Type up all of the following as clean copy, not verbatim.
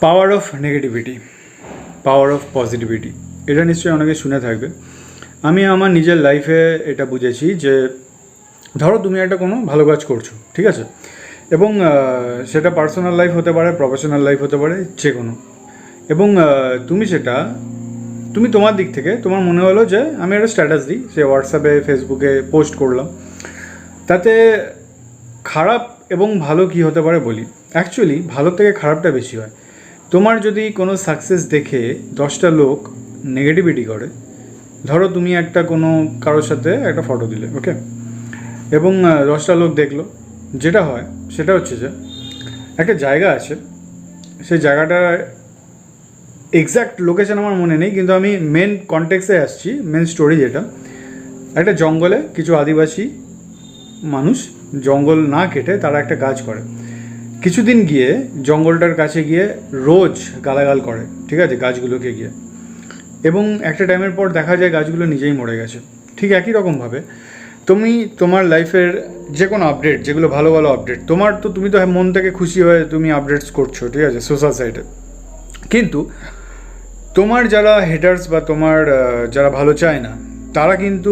Power of negativity, power of positivity, এটা নিশ্চয়ই অনেকে শুনে থাকবে। আমি আমার নিজের লাইফে এটা বুঝেছি যে ধরো তুমি একটা কোনো ভালো কাজ করছো, ঠিক আছে, এবং সেটা পার্সোনাল লাইফ হতে পারে, প্রফেশনাল লাইফ হতে পারে, যে কোনো, এবং তুমি তোমার দিক থেকে তোমার মনে হলো যে আমি একটা স্ট্যাটাস দিই, সে হোয়াটসঅ্যাপে ফেসবুকে পোস্ট করলাম, তাতে খারাপ এবং ভালো কি হতে পারে বলি। অ্যাকচুয়ালি ভালো থেকে খারাপটা বেশি হয়। তোমার যদি কোনো সাকসেস দেখে 10টা লোক নেগেটিভিটি করে, ধরো তুমি একটা কোনো কারোর সাথে একটা ফটো দিলে, ওকে, এবং 10টা লোক দেখলো, যেটা হয় সেটা হচ্ছে যে একটা জায়গা আছে, সেই জায়গাটা এক্স্যাক্ট লোকেশন আমার মনে নেই, কিন্তু আমি মেন কনটেক্সে আসছি, মেন স্টোরি যেটা, একটা জঙ্গলে কিছু আদিবাসী মানুষ জঙ্গল না কেটে তারা একটা কাজ করে। কিছুদিন গিয়ে জঙ্গলটার কাছে গিয়ে রোজ গালাগাল করে, ঠিক আছে, গাছগুলোকে গিয়ে, এবং একটা টাইমের পর দেখা যায় গাছগুলো নিজেই মরে গেছে। ঠিক একই রকমভাবে তুমি তোমার লাইফের যে কোনো আপডেট, যেগুলো ভালো ভালো আপডেট, তুমি তো মন থেকে খুশি হয়ে তুমি আপডেটস করছো, ঠিক আছে, সোশ্যাল সাইটে, কিন্তু তোমার যারা হেটার্স বা তোমার যারা ভালো চায় না, তারা কিন্তু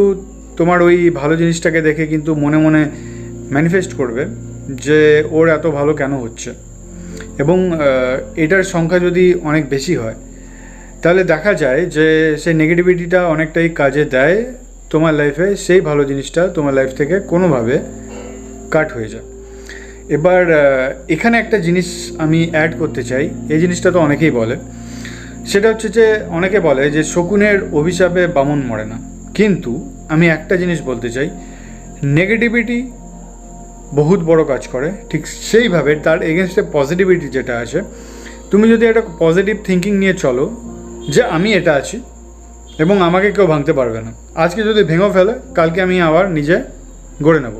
তোমার ওই ভালো জিনিসটাকে দেখে কিন্তু মনে মনে ম্যানিফেস্ট করবে যে ওর এত ভালো কেন হচ্ছে, এবং এটার সংখ্যা যদি অনেক বেশি হয় তাহলে দেখা যায় যে সেই নেগেটিভিটিটা অনেকটাই কাজে দেয় তোমার লাইফে, সেই ভালো জিনিসটা তোমার লাইফ থেকে কোনোভাবে কাট হয়ে যায়। এবার এখানে একটা জিনিস আমি অ্যাড করতে চাই, এই জিনিসটা তো অনেকেই বলে, সেটা হচ্ছে যে অনেকে বলে যে শকুনের অভিশাপে বামন মরে না, কিন্তু আমি একটা জিনিস বলতে চাই, নেগেটিভিটি বহুত বড় কাজ করে, ঠিক সেইভাবে তার এগেনস্টে পজিটিভিটি যেটা আছে, তুমি যদি একটা পজিটিভ থিঙ্কিং নিয়ে চলো যে আমি এটা আছি এবং আমাকে কেউ ভাঙতে পারবে না, আজকে যদি ভেঙে ফেলে কালকে আমি আবার নিজে গড়ে নেব,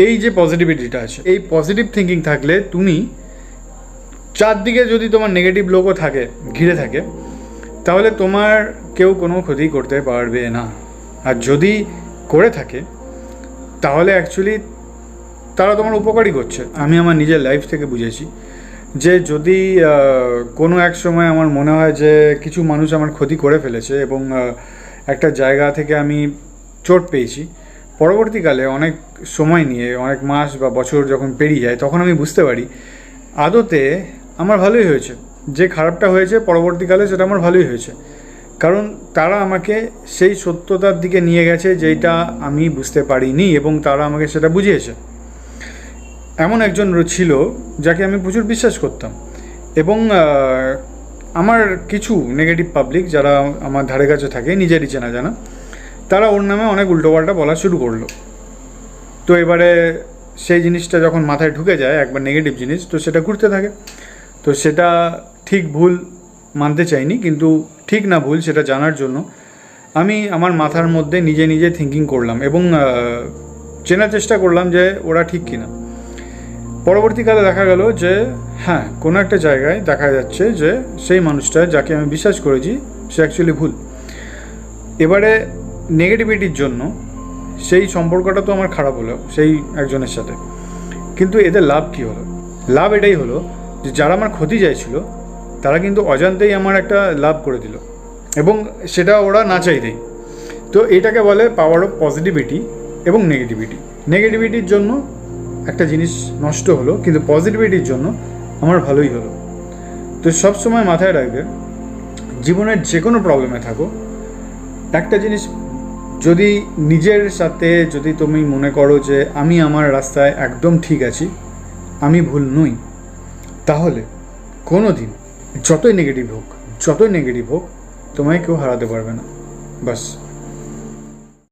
এই যে পজিটিভিটিটা আছে, এই পজিটিভ থিঙ্কিং থাকলে তুমি চারদিকে যদি তোমার নেগেটিভ লোকও থাকে, ঘিরে থাকে, তাহলে তোমার কেউ কোনো ক্ষতি করতে পারবে না। আর যদি করে থাকে তাহলে অ্যাকচুয়ালি তারা তোমার উপকারই করছে। আমি আমার নিজের লাইফ থেকে বুঝেছি যে যদি কোনো এক সময় আমার মনে হয় যে কিছু মানুষ আমার ক্ষতি করে ফেলেছে এবং একটা জায়গা থেকে আমি চোট পেয়েছি, পরবর্তীকালে অনেক সময় নিয়ে, অনেক মাস বা বছর যখন পেরিয়ে যায়, তখন আমি বুঝতে পারি আদতে আমার ভালোই হয়েছে, যে খারাপটা হয়েছে পরবর্তীকালে সেটা আমার ভালোই হয়েছে, কারণ তারা আমাকে সেই সত্যতার দিকে নিয়ে গেছে যেটা আমি বুঝতে পারিনি, এবং তারা আমাকে সেটা বুঝিয়েছে। এমন একজন ছিল যাকে আমি প্রচুর বিশ্বাস করতাম, এবং আমার কিছু নেগেটিভ পাবলিক যারা আমার ধারে কাছে থাকে, নিজেরই চেনা জানা, তারা ওর নামে অনেক উল্টোপাল্টা বলা শুরু করলো। তো এবারে সেই জিনিসটা যখন মাথায় ঢুকে যায়, একবার নেগেটিভ জিনিস, তো সেটা ঘুরতে থাকে। তো সেটা ঠিক ভুল মানতে চাইনি, কিন্তু ঠিক না ভুল সেটা জানার জন্য আমি আমার মাথার মধ্যে নিজে নিজে থিঙ্কিং করলাম এবং চেনার চেষ্টা করলাম যে ওরা ঠিক কিনা। পরবর্তীকালে দেখা গেল যে হ্যাঁ, কোনো একটা জায়গায় দেখা যাচ্ছে যে সেই মানুষটা যাকে আমি বিশ্বাস করেছি সে অ্যাকচুয়ালি ভুল। এবারে নেগেটিভিটির জন্য সেই সম্পর্কটা তো আমার খারাপ হলো সেই একজনের সাথে, কিন্তু এতে লাভ কী হলো? লাভ এটাই হলো যে যারা আমার ক্ষতি চাইছিল তারা কিন্তু অজান্তেই আমার একটা লাভ করে দিল, এবং সেটা ওরা না চাইতেই। তো এটাকে বলে পাওয়ার অফ পজিটিভিটি এবং নেগেটিভিটি। নেগেটিভিটির জন্য একটা জিনিস নষ্ট হলো, কিন্তু পজিটিভিটির জন্য আমার ভালোই হলো। তো সবসময় মাথায় রাখবে, জীবনের যে কোনো প্রবলেমে থাকো, একটা জিনিস যদি নিজের সাথে যদি তুমি মনে করো যে আমি আমার রাস্তায় একদম ঠিক আছি, আমি ভুল নই, তাহলে কোনো দিন যতই নেগেটিভ হোক তোমায় কেউ হারাতে পারবে না। বাস।